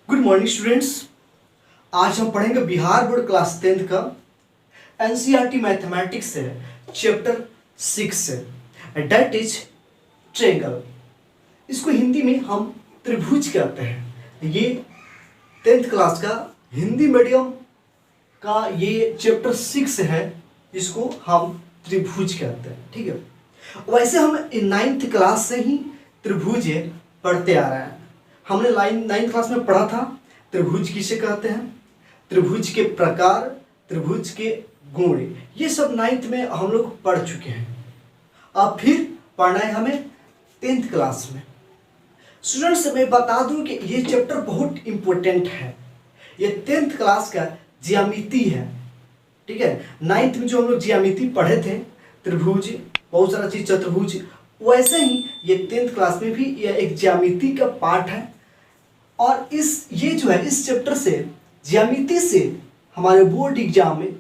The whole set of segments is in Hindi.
Good morning students. आज हम पढ़ेंगे बिहार बोर्ड क्लास 10th का एनसीईआरटी मैथमेटिक्स से चैप्टर 6 से डेट इज ट्रायंगल। इसको हिंदी में हम त्रिभुज कहते हैं। ये 10th क्लास का हिंदी मीडियम का ये चैप्टर 6 है, इसको हम त्रिभुज कहते हैं। ठीक है, वैसे हम 9th क्लास से ही त्रिभुज पढ़ते आ रहे हैं। हमने 9th क्लास में पढ़ा था त्रिभुज किसे कहते हैं, त्रिभुज के प्रकार, त्रिभुज के गुण, ये सब 9th में हम लोग पढ़ चुके हैं। अब फिर पढ़ना है हमें 10th क्लास में। स्टूडेंट्स मैं बता दूं कि ये चैप्टर बहुत इंपॉर्टेंट है। ये 10th क्लास का ज्यामिति है। ठीक है, 9th में जो हम लोग ज्यामिति पढ़े थे, त्रिभुज, बहुत सारा चीज, चतुर्भुज, वैसे ही ये 10th क्लास में भी यह एक ज्यामिति का पार्ट है। और ये जो है इस चैप्टर से, ज्यामिति से हमारे बोर्ड एग्जाम में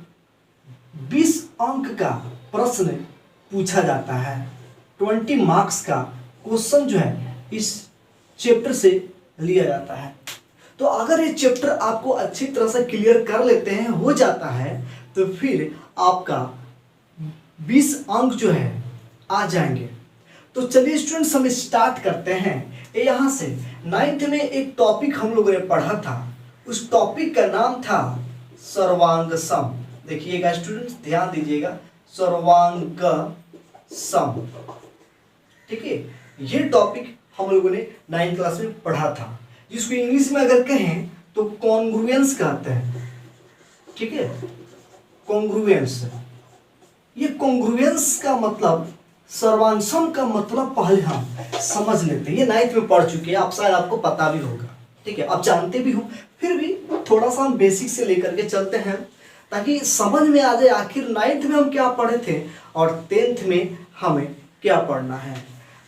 20 अंक का प्रश्न पूछा जाता है। 20 मार्क्स का क्वेश्चन जो है इस चैप्टर से लिया जाता है। तो अगर ये चैप्टर आपको अच्छी तरह से क्लियर कर लेते हैं, हो जाता है, तो फिर आपका 20 अंक जो है आ जाएंगे। तो चलिए स्टूडेंट्स हम स्टार्ट करते हैं। यहाँ से 9th में एक टॉपिक हम लोगों ने पढ़ा था, उस टॉपिक का नाम था सर्वांग सम। देखिएगा स्टूडेंट्स, ध्यान दीजिएगा, सर्वांग सम। ठीक है, ये टॉपिक हम लोगों ने 9th क्लास में पढ़ा था, जिसको इंग्लिश में अगर कहें तो कॉन्ग्रुएंस कहते हैं। ठीक है, कॉन्ग्रुएंस। ये कॉन्ग्रुएंस का मतलब, सर्वांग सम का मतलब पहले हम समझ लेते हैं। ये 9th में पढ़ चुके हैं, आप शायद आपको पता भी होगा। ठीक है, आप जानते भी हो, फिर भी थोड़ा सा हम बेसिक से लेकर के चलते हैं ताकि समझ में आ जाए आखिर 9th में हम क्या पढ़े थे और 10th में हमें क्या पढ़ना है।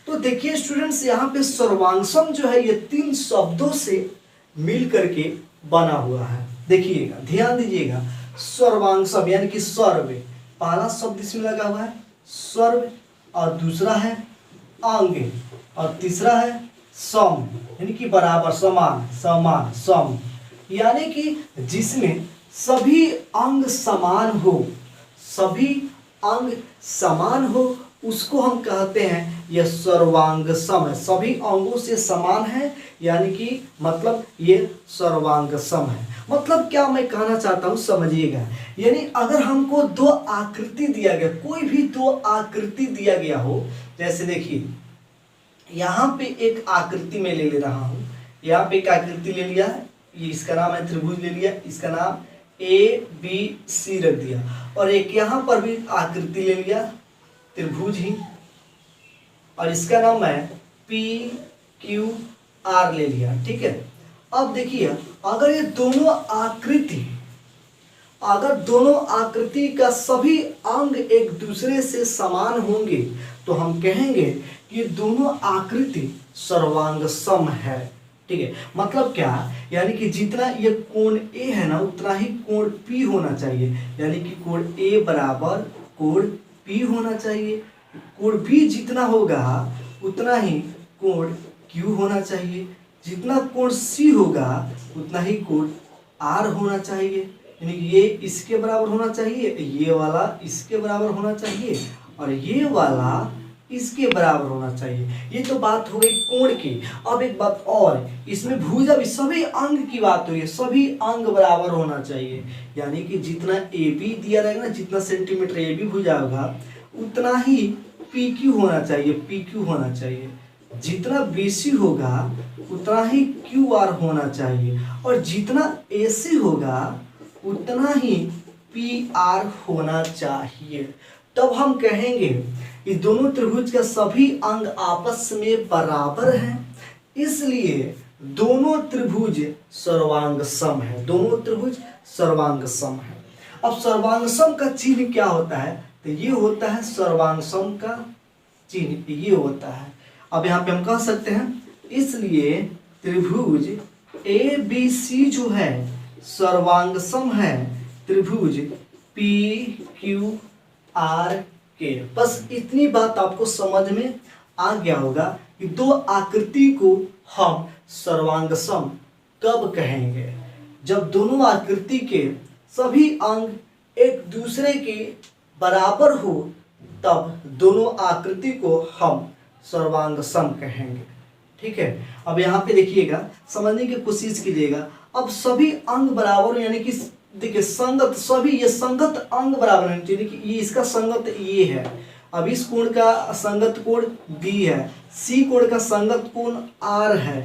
तो देखिए स्टूडेंट्स, यहाँ पे सर्वांग सम जो है ये 3 शब्दों से मिल करके बना हुआ है। देखिएगा, ध्यान दीजिएगा, सर्वांग सम यानी कि सर्व, पहला शब्द इसमें लगा हुआ है सर्व, और दूसरा है अंग, और तीसरा है सम यानी कि बराबर, समान, समान, सम यानी कि जिसमें सभी अंग समान हो, सभी अंग समान हो, उसको हम कहते हैं यह सर्वांग सम है। सभी अंगों से समान है यानी कि मतलब ये सर्वांग सम है। मतलब क्या मैं कहना चाहता हूँ समझिएगा, यानी अगर हमको 2 आकृति दिया गया, कोई भी 2 आकृति दिया गया हो, जैसे देखिए यहाँ पे एक आकृति में ले रहा हूँ, यहाँ पे एक आकृति ले लिया है, ये इसका नाम है त्रिभुज ले लिया, इसका नाम ABC रख दिया, और एक यहाँ पर भी आकृति ले लिया त्रिभुज ही, और इसका नाम है PQR ले लिया। ठीक है, अब देखिए अगर ये दोनों आकृति का सभी अंग एक दूसरे से समान होंगे तो हम कहेंगे कि दोनों आकृति सर्वांग सम है। ठीक है, मतलब क्या, यानी कि जितना ये कोण A है ना, उतना ही कोण P होना चाहिए, यानी कि कोण A बराबर कोण P होना चाहिए। कोण B जितना होगा उतना ही कोण Q होना चाहिए, जितना कोण C होगा उतना ही कोण R होना चाहिए, यानी कि ये इसके बराबर होना चाहिए, ये वाला इसके बराबर होना चाहिए, और ये वाला इसके बराबर होना चाहिए। ये तो बात हो गई कोण की। अब एक बात और, इसमें भुजा भी, सभी अंग की बात हो रही है, सभी अंग बराबर होना चाहिए, यानी कि जितना AB दिया रहेगा ना, जितना सेंटीमीटर AB भुजा होगा उतना ही PQ होना चाहिए, PQ होना चाहिए, जितना BC होगा उतना ही QR होना चाहिए, और जितना AC होगा उतना ही PR होना चाहिए। तब हम कहेंगे कि दोनों त्रिभुज का सभी अंग आपस में बराबर हैं, इसलिए दोनों त्रिभुज सर्वांग सम है, दोनों त्रिभुज सर्वांग सम है। अब सर्वांग सम का चिन्ह क्या होता है, तो ये होता है सर्वांग सम का चिन्ह, ये होता है। अब यहाँ पे हम कह सकते हैं, इसलिए त्रिभुज ABC जो है सर्वांग सम है त्रिभुज PQR के। बस इतनी बात आपको समझ में आ गया होगा कि 2 आकृति को हम सर्वांग सम कब कहेंगे? जब दोनों आकृति के सभी अंग एक दूसरे के बराबर हो, तब दोनों आकृति को हम सर्वांग सम कहेंगे। ठीक है, अब यहाँ पे देखिएगा, समझने की कोशिश कीजिएगा। अब सभी अंग बराबर, यानी कि देखिए संगत, सभी ये संगत अंग बराबर होने चाहिए। देखिए ये इसका संगत ये है, अब इस कोण का संगत कोण B है, C कोण का संगत कोण R है,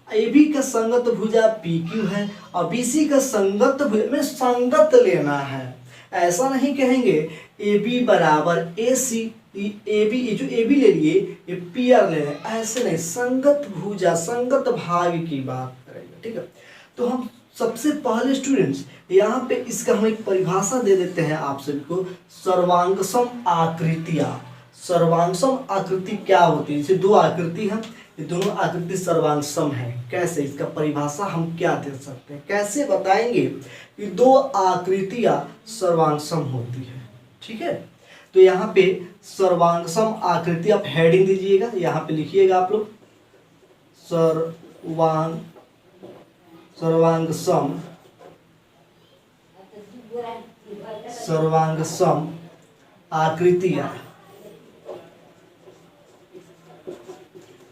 AB का संगत भुजा PQ है, और BC का संगत भुजा में संगत लेना है। ऐसा नहीं कहेंगे AB बराबर AC, AB, जो AB ले लिए ये PR ले लें, ऐसे नहीं, संगत भुजा संगत भाग की बात करेंगे। ठीक है, तो हम सबसे पहले स्टूडेंट्स यहाँ पे इसका हम एक परिभाषा दे देते हैं आप सभी को, सर्वांगसम आकृतियाँ। सर्वांगसम आकृति क्या होती है? जैसे दो आकृति हैं, ये दोनों आकृति सर्वांगसम है। कैसे? इसका परिभाषा हम क्या दे सकते हैं, कैसे बताएंगे कि दो आकृतियाँ सर्वांगसम होती है? ठीक है, तो यहाँ पे सर्वांगसम आकृति, आप हेडिंग दीजिएगा, यहाँ पे लिखिएगा आप लोग सर्वांगसम आकृतियाँ।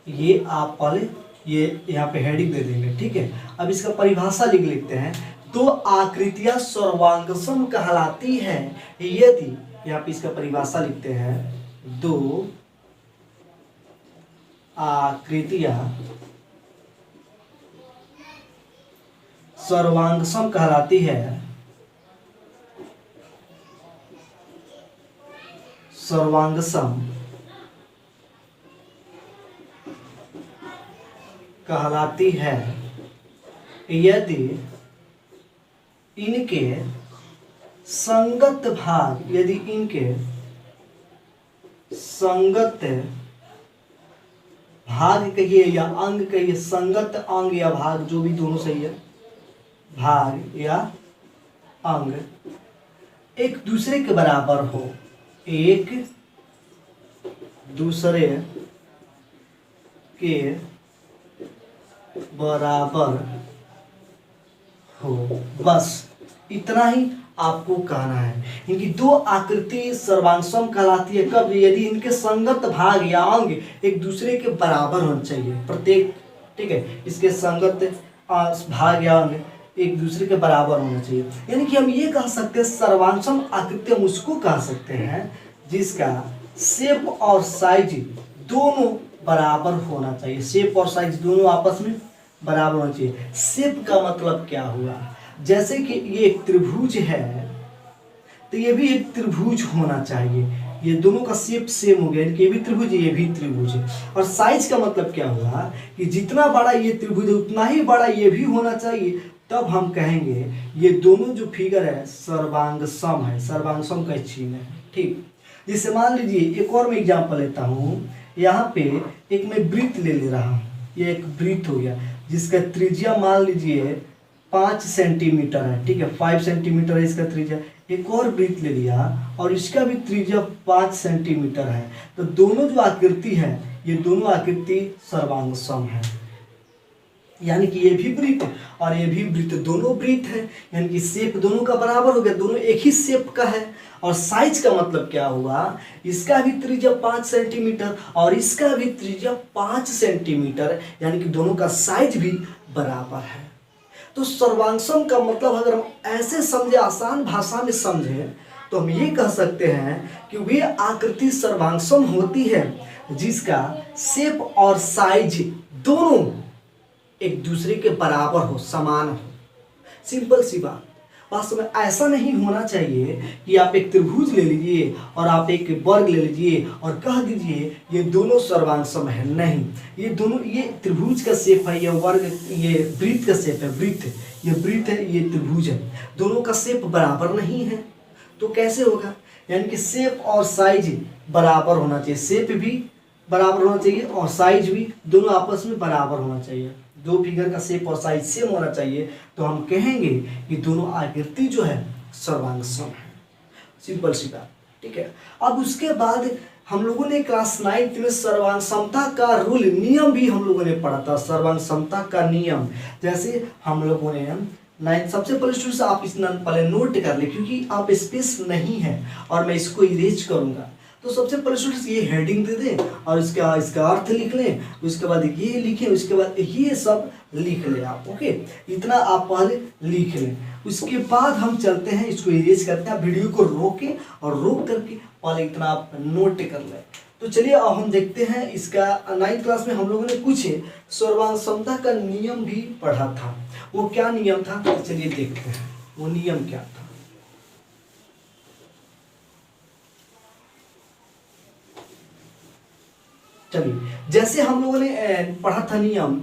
ये आप पहले ये यहाँ पे हेडिंग दे देंगे। ठीक है, अब इसका परिभाषा लिख लेते हैं। दो आकृतियाँ सर्वांगसम कहलाती हैं यदि, यहाँ पे इसका परिभाषा लिखते हैं, दो आकृतियाँ सर्वांगसम कहलाती है, सर्वांगसम कहलाती है यदि इनके संगत भाग, यदि इनके संगत भाग कहिए या अंग कहिए, संगत अंग या भाग, जो भी दोनों सही है, भाग या अंग एक दूसरे के बराबर हो, एक दूसरे के बराबर हो, बस इतना ही आपको कहना है। इनकी दो आकृति सर्वांगसम कहलाती है कब? यदि इनके संगत भाग या अंग एक दूसरे के बराबर होना चाहिए, प्रत्येक। ठीक है, इसके संगत भाग या अंग एक दूसरे के बराबर होना चाहिए। यानी कि हम ये कह सकते हैं सर्वांगसम आकृति हम उसको कह सकते हैं जिसका शेप और साइज दोनों बराबर होना चाहिए। शेप और साइज दोनों आपस में बराबर होना चाहिए। शेप का मतलब क्या हुआ? जैसे कि ये एक त्रिभुज है, तो ये भी एक त्रिभुज होना चाहिए। ये दोनों का शेप सेम हो गया, ये भी त्रिभुज है, ये भी त्रिभुज है। और साइज का मतलब क्या हुआ कि जितना बड़ा ये त्रिभुज है उतना ही बड़ा ये भी होना चाहिए, तब हम कहेंगे ये दोनों जो फिगर है सर्वांगसम है, सर्वांगसम का चिन्ह है। ठीक, जैसे मान लीजिए एक और मैं एग्जांपल लेता हूँ। यहाँ पे एक मैं वृत्त ले रहा हूँ, ये एक वृत्त हो गया जिसका त्रिज्या मान लीजिए 5 सेंटीमीटर है। ठीक है, 5 सेंटीमीटर है इसका त्रिज्या। एक और वृत्त ले लिया और इसका भी त्रिज्या 5 सेंटीमीटर है। तो दोनों जो आकृति है, ये दोनों आकृति सर्वांगसम है। यानी कि ये भी वृत्त और ये भी वृत्त, दोनों वृत्त है, यानी कि शेप दोनों का बराबर हो गया, दोनों एक ही शेप का है। और साइज का मतलब क्या हुआ? इसका भी त्रिज्या 5 सेंटीमीटर और इसका भी त्रिज्या 5 सेंटीमीटर, यानी कि दोनों का साइज भी बराबर है। तो सर्वांगसम का मतलब अगर हम ऐसे समझे, आसान भाषा में समझे, तो हम ये कह सकते हैं कि वे आकृति सर्वांगसम होती है जिसका शेप और साइज दोनों एक दूसरे के बराबर हो, समान हो। सिंपल सी बात। वास्तव में ऐसा नहीं होना चाहिए कि आप एक त्रिभुज ले लीजिए और आप एक वर्ग ले लीजिए और कह दीजिए ये दोनों सर्वांगसम है। नहीं, ये दोनों, ये त्रिभुज का शेप है, ये वर्ग, ये वृत्त का शेप है, वृत्त, ये वृत्त है, ये त्रिभुज है, दोनों का शेप बराबर नहीं है। तो कैसे होगा? यानी कि शेप और साइज बराबर होना चाहिए, शेप भी बराबर होना चाहिए और साइज भी, दोनों आपस में बराबर होना चाहिए। दो फिगर का शेप और साइज सेम होना चाहिए, तो हम कहेंगे कि दोनों आकृति जो है सर्वांगसम है। सिंपल सी बात। ठीक है, अब उसके बाद हम लोगों ने क्लास 9 में सर्वांग समता का रूल नियम भी हम लोगों ने पढ़ा था, सर्वांग समता का नियम। जैसे हम लोगों ने 9 सबसे पहले स्टूडेंट्स आप इस पहले नोट कर ले, क्योंकि आप स्पेस नहीं है और मैं इसको इरेज करूंगा। तो सबसे पहले स्टूडेंट्स ये हेडिंग दे दें और इसका अर्थ लिख लें, उसके बाद ये लिखें, उसके बाद ये सब लिख लें आप। ओके, इतना आप पहले लिख लें। उसके बाद हम चलते हैं, इसको इरेज करते हैं, वीडियो को रोके और रोक करके पहले इतना आप नोट कर लें। तो चलिए अब हम देखते हैं, इसका 9th क्लास में हम लोगों ने कुछ सर्वांग समता का नियम भी पढ़ा था। वो क्या नियम था, तो चलिए देखते हैं वो नियम क्या था। चलिए, जैसे हम लोगों ने पढ़ा था नियम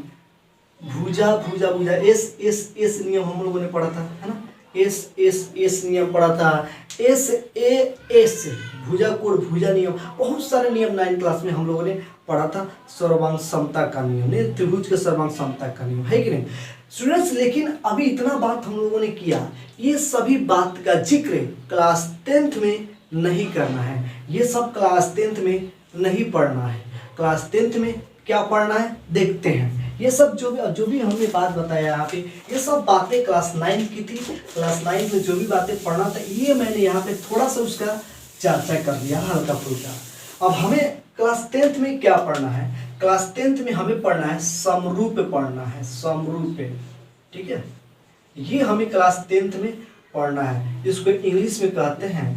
भुजा भुजा भुजा, एस एस एस नियम हम लोगों ने पढ़ा था, है ना। एस एस एस नियम पढ़ा था, एस ए एस भुजा कोण भुजा नियम, बहुत सारे नियम 9th क्लास में हम लोगों ने पढ़ा था। सर्वांग समता का नियम, नहीं त्रिभुज के सर्वांग समता का नियम, है कि नहीं स्टूडेंट्स। लेकिन अभी इतना बात हम लोगों ने किया, ये सभी बात का जिक्र क्लास 10th में नहीं करना है, ये सब क्लास 10th में नहीं पढ़ना है। क्लास 10th में क्या पढ़ना है देखते हैं। ये सब जो भी हमने बात बताया यहाँ पे, ये सब बातें क्लास 9 की थी। क्लास 9 में जो भी बातें पढ़ना था, ये मैंने यहाँ पे थोड़ा सा उसका चर्चा कर लिया हल्का फुल्का। अब हमें क्लास 10th में क्या पढ़ना है, क्लास 10th में हमें पढ़ना है समरूप पढ़ना है, समरूप, ठीक है। ये हमें क्लास 10th में पढ़ना है। इसको इंग्लिश में कहते हैं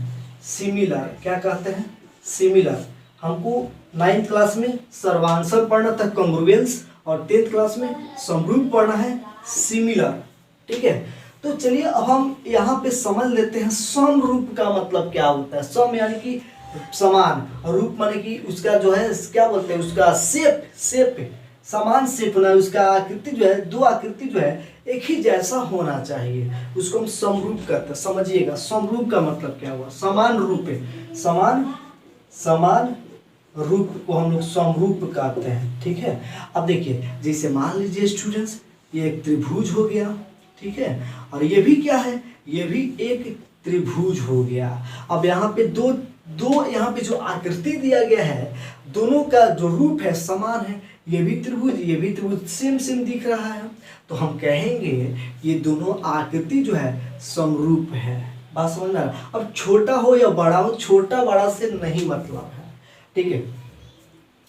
सिमिलर। क्या कहते हैं, सिमिलर। हमको 9th क्लास में सर्वांशर पढ़ना था, कॉन्ग्रुएंस, और 10th क्लास में समरूप पढ़ना है, सिमिलर, ठीक है। तो चलिए अब हम यहाँ पे समझ लेते हैं समरूप का मतलब क्या होता है। सम यानी कि समान, और रूप माने कि उसका जो है क्या बोलते हैं, उसका शेप समान शेप होना, उसका आकृति जो है, दो आकृति जो है एक ही जैसा होना चाहिए, उसको हम समरूप कहते हैं। समझिएगा समरूप का मतलब क्या हुआ, समान रूप, समान रूप को हम लोग समरूप कहते हैं, ठीक है। अब देखिए, जैसे मान लीजिए स्टूडेंट्स, ये एक त्रिभुज हो गया, ठीक है, और ये भी क्या है, ये भी एक त्रिभुज हो गया। अब यहाँ पे दो यहाँ पे जो आकृति दिया गया है, दोनों का जो रूप है समान है, ये भी त्रिभुज सेम दिख रहा है, तो हम कहेंगे ये दोनों आकृति जो है समरूप है। बात समझ में आ रहा है। अब छोटा हो या बड़ा हो, छोटा बड़ा से नहीं मतलब है, ठीक है।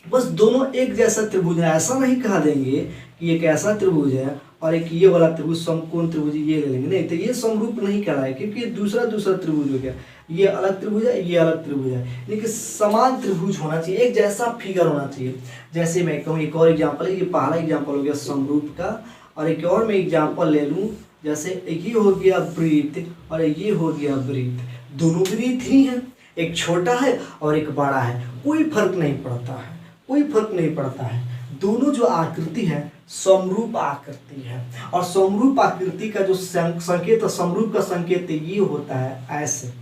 बस दोनों एक जैसा त्रिभुज है, ऐसा नहीं कहा देंगे कि एक ऐसा त्रिभुज है और एक ये वाला त्रिभुज समकोण त्रिभुज ये ले लेंगे, नहीं, तो ये समरूप नहीं कहलाए, क्योंकि ये दूसरा त्रिभुज हो गया, ये अलग त्रिभुज है, ये अलग त्रिभुज है। लेकिन समान त्रिभुज होना चाहिए, एक जैसा फिगर होना चाहिए। जैसे मैं कहूँ, एक और एग्जाम्पल है, ये पहला एग्जाम्पल हो गया समरूप का, और एक और मैं एग्जाम्पल ले लूँ, जैसे ये हो गया वृत्त और ये हो गया वृत्त, दोनों वृत्त ही हैं, एक छोटा है और एक बड़ा है, कोई फर्क नहीं पड़ता है, दोनों जो आकृति है समरूप आकृति है। और समरूप आकृति का जो संकेत, समरूप का संकेत ये होता है ऐसे,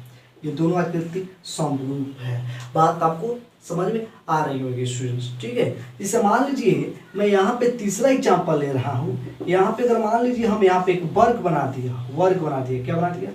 ये दोनों आकृति समरूप है। बात आपको समझ में आ रही होगी स्टूडेंट्स, ठीक है। जैसे मान लीजिए मैं यहाँ पे तीसरा एग्जाम्पल ले रहा हूँ, यहाँ पे अगर मान लीजिए हम यहाँ पे एक वर्ग बना दिया, क्या बना दिया,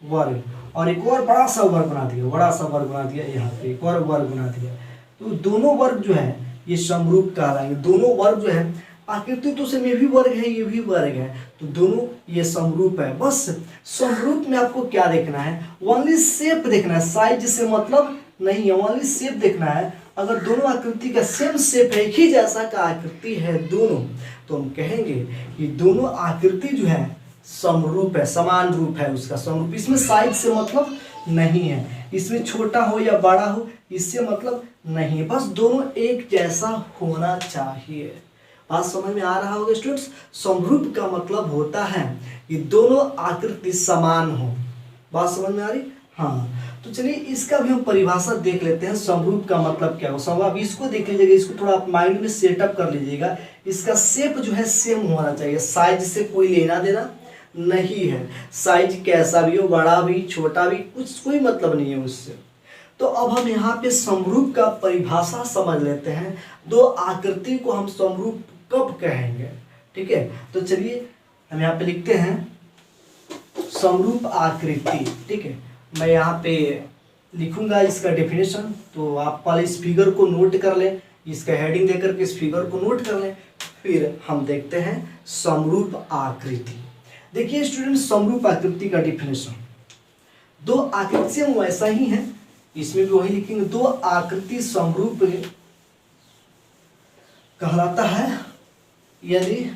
वर्ग, और एक और बड़ा सा वर्ग बना दिया, यहाँ पे एक और वर्ग बना दिया, तो दोनों वर्ग जो है ये समरूप कहलाएंगे। दोनों वर्ग जो है आकृति तो से में भी वर्ग है, ये भी वर्ग है, तो दोनों ये समरूप है। बस समरूप में आपको क्या देखना है, ओनली शेप देखना है, साइज से मतलब नहीं है, ओनली शेप देखना है। अगर दोनों आकृति का सेम शेप है, एक ही जैसा का आकृति है दोनों, तो हम कहेंगे कि दोनों आकृति जो है समरूप है, समान रूप है उसका समरूप। इसमें साइज से मतलब नहीं है, इसमें छोटा हो या बड़ा हो इससे मतलब नहीं है, बस दोनों एक जैसा होना चाहिए। बात समझ में आ रहा होगा स्टूडेंट्स। समरूप का मतलब होता है कि दोनों आकृति समान हो। बात समझ में आ रही, हाँ। तो चलिए इसका भी हम परिभाषा देख लेते हैं, समरूप का मतलब क्या हो। अब इसको देख लीजिएगा, इसको थोड़ा आप माइंड में सेटअप कर लीजिएगा। इसका शेप जो है सेम होना चाहिए, साइज से कोई लेना देना नहीं है, साइज कैसा भी हो, बड़ा भी छोटा भी, कुछ कोई मतलब नहीं है उससे। तो अब हम यहाँ पे समरूप का परिभाषा समझ लेते हैं। दो आकृति को हम समरूप कब कहेंगे, ठीक है। तो चलिए हम यहाँ पे लिखते हैं समरूप आकृति, ठीक है। मैं यहाँ पे लिखूंगा इसका डेफिनेशन, तो आप पहले इस फिगर को नोट कर लें, इसका हेडिंग देकर के इस फिगर को नोट कर लें, फिर हम देखते हैं समरूप आकृति। देखिए स्टूडेंट, समरूप आकृति का डेफिनेशन, दो आकृतियां वैसा ही हैं, इसमें भी वही लिखेंगे, दो आकृति समरूप कहलाता है यदि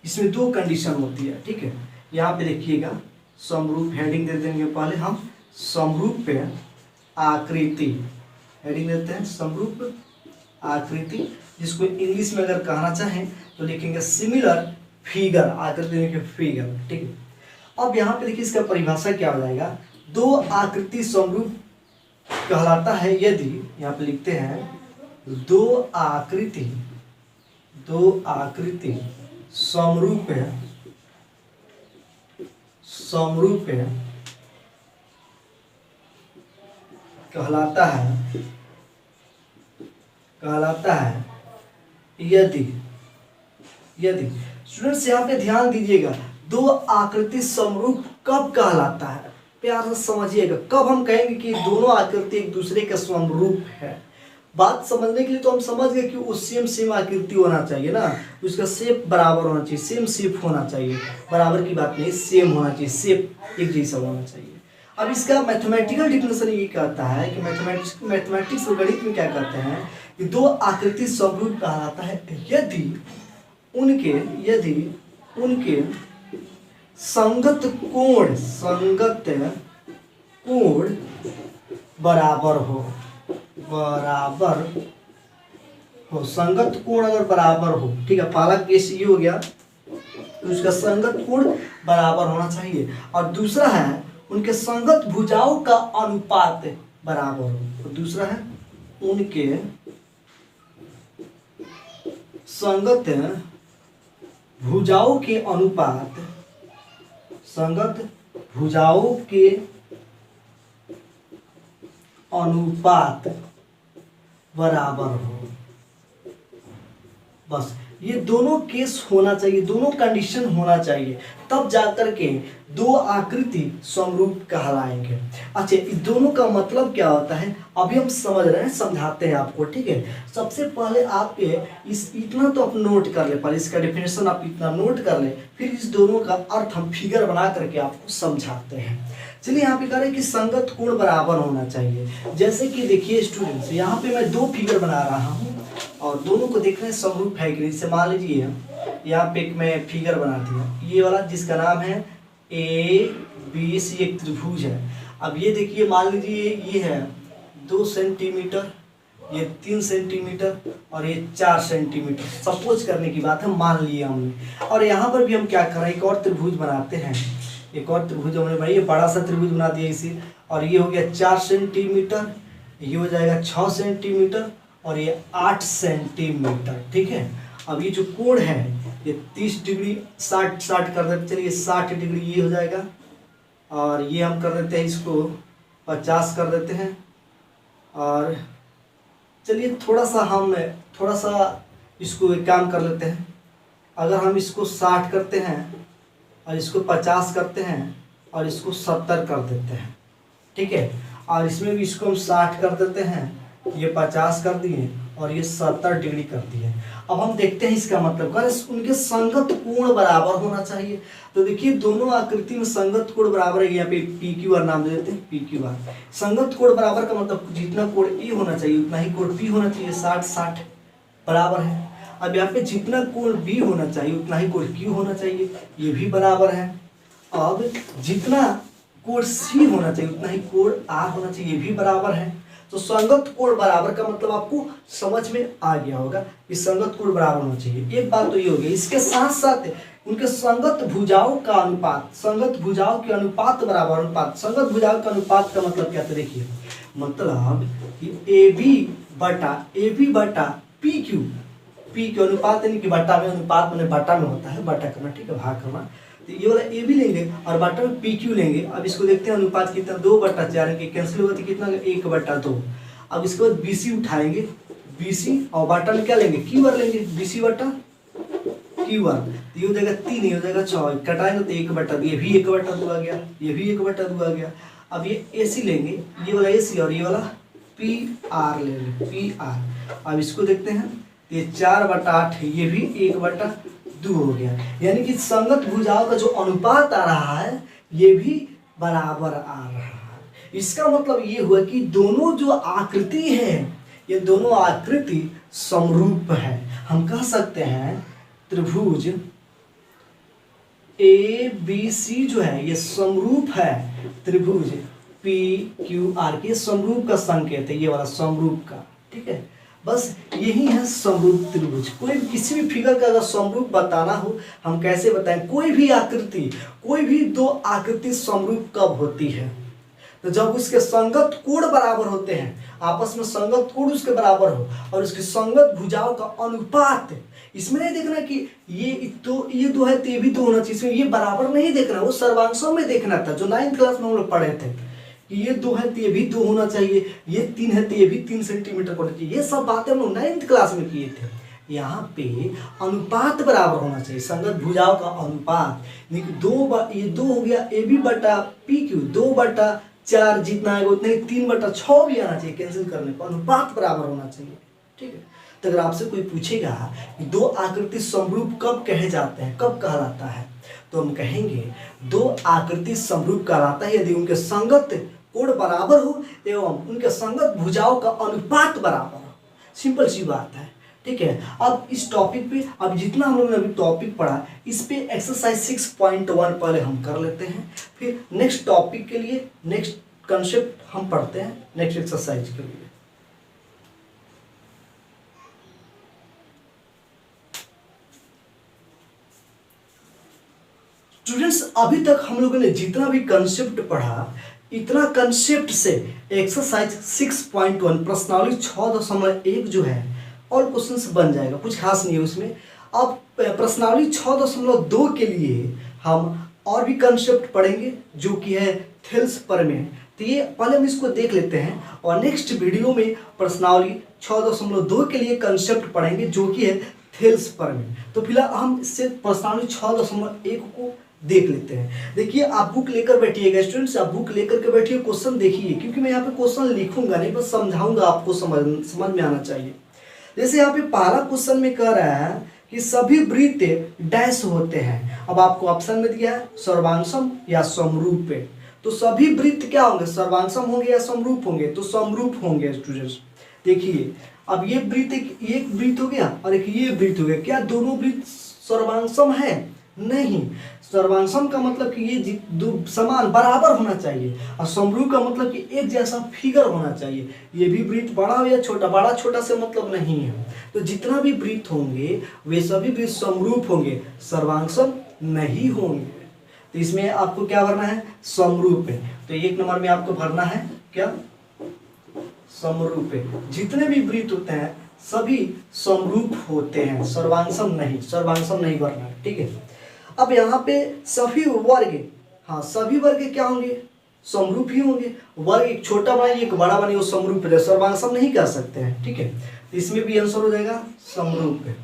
इसमें दो कंडीशन होती है। ठीक है, यहाँ पे देखिएगा समरूप, हेडिंग दे देंगे पहले हम समरूप आकृति, हेडिंग देते हैं समरूप आकृति, जिसको इंग्लिश में अगर कहना चाहें तो लिखेंगे सिमिलर फिगर, आकृति लिखेंगे फिगर। ठीक है, अब यहाँ पे देखिए इसका परिभाषा क्या हो जाएगा, दो आकृति समरूप कहलाता है यदि, यहाँ पे लिखते हैं दो आकृति समरूप कहलाता है यदि स्टूडेंट्स यहाँ पे ध्यान दीजिएगा, दो आकृति समरूप कब कहलाता है, प्यार से समझिएगा, कब हम कहेंगे कि दोनों आकृति एक दूसरे के समरूप है। बात समझने के लिए तो हम समझ गए कि वो सेम आकृति होना चाहिए ना, उसका शेप बराबर होना चाहिए, सेम शेप होना चाहिए, बराबर की बात नहीं, सेम होना चाहिए, शेप एक जैसा होना चाहिए। अब इसका मैथमेटिकल डिफिनेशन ये कहता है कि मैथमेटिक्स और गणित में क्या कहते हैं कि दो आकृति समरूप कहलाता है यदि उनके संगत कोण बराबर हो, संगत कोण अगर बराबर हो। ठीक है, पहला केस ये हो गया, तो उसका संगत कोण बराबर होना चाहिए, और दूसरा है उनके संगत भुजाओं का अनुपात बराबर हो, और दूसरा है उनके संगत भुजाओं के अनुपात बराबर हो। बस ये दोनों केस होना चाहिए, दोनों कंडीशन होना चाहिए, तब जाकर के दो आकृति समरूप कहलाएंगे। अच्छा, इस दोनों का मतलब क्या होता है अभी हम समझ रहे हैं, समझाते हैं आपको। ठीक है, सबसे पहले आपके इतना तो आप नोट कर ले, पहले इसका डेफिनेशन आप इतना नोट कर ले, फिर इस दोनों का अर्थ हम फिगर बना करके आपको समझाते हैं। चलिए यहाँ पे कह रहे हैं कि संगत कोण बराबर होना चाहिए। जैसे कि देखिए स्टूडेंट्स, यहाँ पे मैं दो फिगर बना रहा हूँ और दोनों को देख रहे हैं समरूप है कि नहीं। जैसे मान लीजिए यहाँ पे एक मैं फिगर बना दिया, ये वाला जिसका नाम है ABC, एक त्रिभुज है। अब ये देखिए, मान लीजिए ये है 2 सेंटीमीटर, ये 3 सेंटीमीटर और ये 4 सेंटीमीटर, सपोज करने की बात है, मान लिया हमने। और यहाँ पर भी हम क्या कर रहे हैं, एक और त्रिभुज बनाते हैं, एक और त्रिभुज हमने बनाई, ये बड़ा सा त्रिभुज बना दिया इसी, और ये हो गया 4 सेंटीमीटर, ये हो जाएगा 6 सेंटीमीटर और ये 8 सेंटीमीटर। ठीक है, अब ये जो कोण है ये 30 डिग्री 60 कर देते, चलिए 60 डिग्री ये हो जाएगा, और ये हम कर देते हैं इसको 50 कर देते हैं। और चलिए थोड़ा सा इसको एक काम कर लेते हैं, अगर हम इसको 60 करते हैं और इसको 50 करते हैं और इसको 70 कर देते हैं। ठीक है, और इसमें भी इसको हम 60 कर देते हैं, ये 50 कर दिए और ये 70 डिग्री कर दिए। अब हम देखते हैं इसका मतलब, उनके संगत कोण बराबर होना चाहिए। तो देखिए दोनों आकृति में संगत कोण बराबर है, यहाँ पे PQR नाम दे देते हैं, PQR। संगत कोण बराबर का मतलब जितना कोण ए होना चाहिए उतना ही कोण बी होना चाहिए, 60 बराबर है। अब यहाँ पे जितना कोण बी होना चाहिए उतना ही कोण क्यू होना चाहिए, ये भी बराबर है। अब जितना कोण सी होना चाहिए उतना ही कोण आर होना चाहिए, ये भी बराबर है। तो संगत कोण बराबर का मतलब आपको समझ में आ गया होगा, इस संगत कोण बराबर होना चाहिए। एक बात तो ये हो गई, इसके साथ साथ उनके संगत भुजाओं का अनुपात, संगत भुजाओं के अनुपात बराबर, अनुपात संगत भुजाओं का अनुपात का मतलब क्या था, देखिए मतलब AB बटा PQ, P के अनुपात यानी कि बटा में, अनुपात मैंने बटा में होता है, बटा करना, ठीक है, भाग करना। तो ये वाला AB लेंगे और बटा में PQ लेंगे। अब इसको देखते हैं अनुपात कितना, 2/4 के कैंसिल होगा तो कितना, 1/2। अब इसके बाद BC उठाएंगे, BC और बटा में क्या लेंगे, QR लेंगे, BC बटा QR, तो ये हो जाएगा 3, ये हो जाएगा 6, कटाएंगे तो 1/2, ये भी 1/2 आ गया, ये भी 1/2 आ गया। अब ये AC लेंगे, ये वाला AC और ये वाला PR ले लेंगे, PR। अब इसको देखते हैं, ये 4/8 है, ये भी 1/2 हो गया। यानी कि संगत भुजाओं का जो अनुपात आ रहा है ये भी बराबर आ रहा है। इसका मतलब ये हुआ कि दोनों जो आकृति है, ये दोनों आकृति समरूप है। हम कह सकते हैं त्रिभुज ABC जो है ये समरूप है त्रिभुज PQR के। समरूप का संकेत है ये वाला, समरूप का, ठीक है। बस यही है समरूप त्रिभुज। कोई किसी भी फिगर का अगर समरूप बताना हो, हम कैसे बताएं? कोई भी आकृति, कोई भी दो आकृति समरूप कब होती है? तो जब उसके संगत कोण बराबर होते हैं, आपस में संगत कोण उसके बराबर हो और उसकी संगत भुजाओं का अनुपात, इसमें नहीं देखना कि ये दो है तो ये भी 2 होना चाहिए, इसमें ये बराबर नहीं देखना, वो सर्वांशों में देखना था जो 9th क्लास में हम लोग पढ़े थे कि ये 2 है तो ये भी 2 होना चाहिए, ये 3 है तो ये भी 3 सेंटीमीटर होना चाहिए। ये सब बातें हम लोग 9th क्लास में किए थे। यहाँ पे अनुपात बराबर होना चाहिए, संगत भुजाओं का अनुपात। ये 2 हो गया AB/PQ, 2/4 जितना आएगा उतना ही 3/6 भी आना चाहिए कैंसिल करने पर, अनुपात बराबर होना चाहिए, ठीक है। तो अगर आपसे कोई पूछेगा कि दो आकृति समरूप कब कहे जाते हैं, कब कहलाता है, तो हम कहेंगे दो आकृति समरूप कहलाता है यदि उनके संगत कोण बराबर हो एवं उनके संगत भुजाओं का अनुपात बराबर हो। सिंपल सी बात है, ठीक है। अब इस टॉपिक पे, अब जितना हम लोगों ने अभी टॉपिक पढ़ा, इस पे एक्सरसाइज 6.1 पहले हम कर लेते हैं, फिर नेक्स्ट टॉपिक के लिए नेक्स्ट कंसेप्ट हम पढ़ते हैं नेक्स्ट एक्सरसाइज के लिए। स्टूडेंट्स, अभी तक हम लोगों ने जितना भी कंसेप्ट पढ़ा, इतना कंसेप्ट से एक्सरसाइज 6.1 प्रश्नावली 6.1 जो है और क्वेश्चंस बन जाएगा, कुछ खास नहीं है उसमें। अब प्रश्नावली 6.2 के लिए हम और भी कंसेप्ट पढ़ेंगे जो कि है थेल्स प्रमेय। तो ये पहले हम इसको देख लेते हैं और नेक्स्ट वीडियो में प्रश्नावली 6.2 के लिए कंसेप्ट पढ़ेंगे जो कि है थेल्स प्रमेय। तो फिलहाल हम इससे प्रश्नावली 6.1 को देख लेते हैं। देखिए, आप बुक लेकर बैठिएगा स्टूडेंट्स, आप बुक लेकर के बैठिए, क्वेश्चन देखिए, क्योंकि मैं यहाँ पे क्वेश्चन लिखूंगा नहीं, बस समझाऊंगा, आपको समझ में आना चाहिए। जैसे यहाँ पे पहला क्वेश्चन में कह रहा है कि सभी वृत्त डैश होते हैं। अब आपको ऑप्शन में दिया है सर्वांशम या समरूप। तो सभी वृत्त क्या होंगे, सर्वांशम होंगे या समरूप होंगे? तो समरूप होंगे स्टूडेंट्स। देखिए, अब ये वृत्त, एक वृत्त हो गया और एक ये वृत्त हो गया, क्या दोनों वृत्त सर्वांशम है? नहीं। सर्वांशम का मतलब कि ये दो समान बराबर होना चाहिए, और समरूप का मतलब कि एक जैसा फिगर होना चाहिए। ये भी वृत्त बड़ा हो या छोटा, बड़ा छोटा से मतलब नहीं है। तो जितना भी वृत्त होंगे वे सभी वृत्त समरूप होंगे, सर्वांशम नहीं होंगे। तो इसमें आपको क्या भरना है, समरूप है। तो 1 नंबर में आपको भरना है क्या, समरूप है। जितने भी वृत्त होते हैं सभी समरूप होते हैं, सर्वांशम नहीं भरना है, ठीक है। अब यहाँ पे सभी वर्ग, हाँ सभी वर्ग क्या होंगे, समरूप ही होंगे। वर्ग एक छोटा बनाइए एक बड़ा बनाइए, वो समरूप है, सर्वांशम नहीं कह सकते हैं, ठीक है। तो इसमें भी आंसर हो जाएगा समरूप है,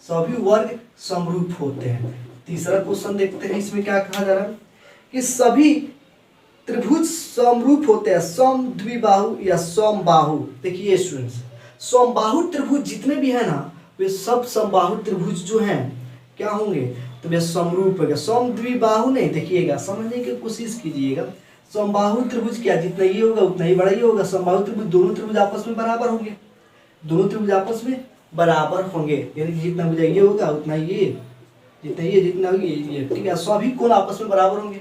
सभी वर्ग समरूप होते हैं। तीसरा क्वेश्चन देखते हैं, इसमें क्या कहा जा रहा है कि सभी त्रिभुज समरूप होते हैं, समद्विबाहु या समबाहु। देखिए स्टूडेंट्स, समबाहु त्रिभुज जितने भी है ना, वे सब समबाहु त्रिभुज जो हैं क्या होंगे, तो वे समरूप होगा। समद्विबाहु नहीं, देखिएगा समझने की कोशिश कीजिएगा। समबाहु त्रिभुज क्या, जितना ये होगा उतना ही बड़ा ही होगा। समबाहु त्रिभुज दोनों त्रिभुज आपस में बराबर होंगे, दोनों त्रिभुज आपस में बराबर होंगे, यानी कि जितना भुजा ये होगा उतना ये, जितना ये जितना ये, ठीक है। सभी कोण आपस में बराबर होंगे।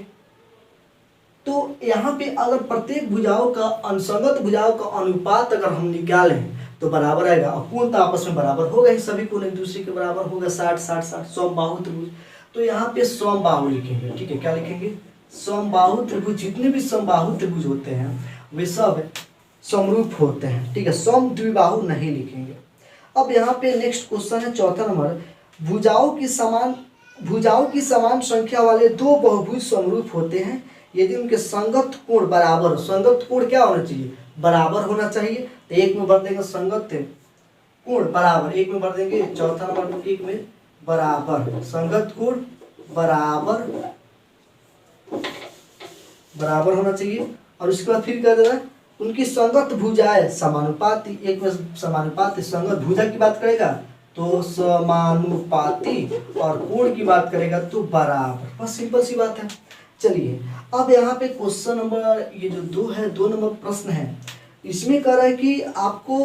तो यहाँ पे अगर प्रत्येक भुजाओं का असंगत भुजाओं का अनुपात अगर हम निकालें तो बराबर आएगा, और कोण तो आपस में बराबर होगा ही, सभी कोण एक दूसरे के बराबर होगा, 60-60-60 समबाहु त्रिभुज। तो यहाँ पे समबाहु लिखेंगे, ठीक है। क्या लिखेंगे, समबाहु त्रिभुज। जितने भी समबाहु त्रिभुज होते हैं वे सब समरूप होते हैं, ठीक है। समद्विबाहु नहीं लिखेंगे। अब यहाँ पे नेक्स्ट क्वेश्चन है चौथा नंबर, भुजाओं की समान संख्या वाले दो बहुभुज समरूप होते हैं यदि उनके संगत कोण बराबर। संगत कोण क्या होना चाहिए, बराबर होना चाहिए। तो 1 में भर देंगे संगत कोण बराबर, 1 में भर देंगे, चौथा नंबर 1 में बराबर, संगत कोण बराबर बराबर होना चाहिए। और उसके बाद फिर क्या दे रहा है, उनकी संगत भुजाएं समानुपाती, एक में समानुपाती, संगत भुजा की बात करेगा तो समानुपाती, और कोण की बात करेगा तो बराबर। बस सिंपल सी बात है। चलिए अब यहाँ पे क्वेश्चन नंबर ये जो 2 है, 2 नंबर प्रश्न है, इसमें कह रहा है कि आपको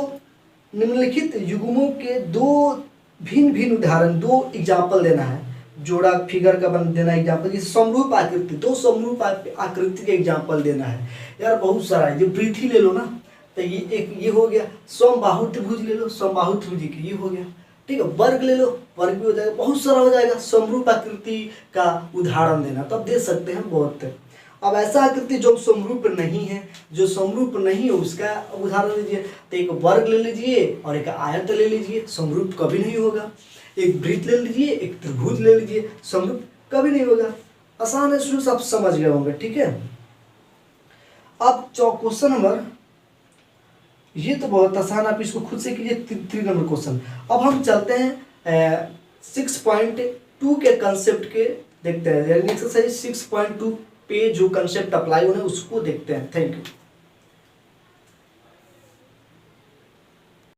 निम्नलिखित युग्मों के 2 भिन्न भिन्न उदाहरण, 2 एग्जाम्पल देना है। जोड़ा फिगर का बन देना एग्जाम्पल, जैसे समरूप आकृति, 2 समरूप आकृति के एग्जाम्पल देना है। यार बहुत सारा है, जो वृद्धि ले लो ना, तो ये एक ये हो गया। समबाहु त्रिभुज ले लो, समबाहु त्रिभुज की ये हो गया, ठीक है। वर्ग ले लो, वर्ग भी हो जाएगा, बहुत सारा हो जाएगा। समरूप आकृति का उदाहरण देना तो आप दे सकते हैं बहुत। अब ऐसा आकृति जो समरूप नहीं है, जो समरूप नहीं है उसका उदाहरण लीजिए। तो एक वर्ग ले लीजिए और एक आयत ले लीजिए, समरूप कभी नहीं होगा। एक वृत्त ले लीजिए, एक त्रिभुज ले लीजिए, समरूप कभी नहीं होगा। आसान है, स्टूडेंट्स आप समझ गए होंगे, ठीक है। अब क्वेश्चन नंबर, ये तो बहुत आसान, आप इसको खुद से कीजिए। 3 नंबर क्वेश्चन। अब हम चलते हैं 6.2 के कंसेप्ट के देखते हैं, यानी एक्सरसाइज 6.2 पे जो कंसेप्ट अप्लाई होना है उसको देखते हैं। Thank you.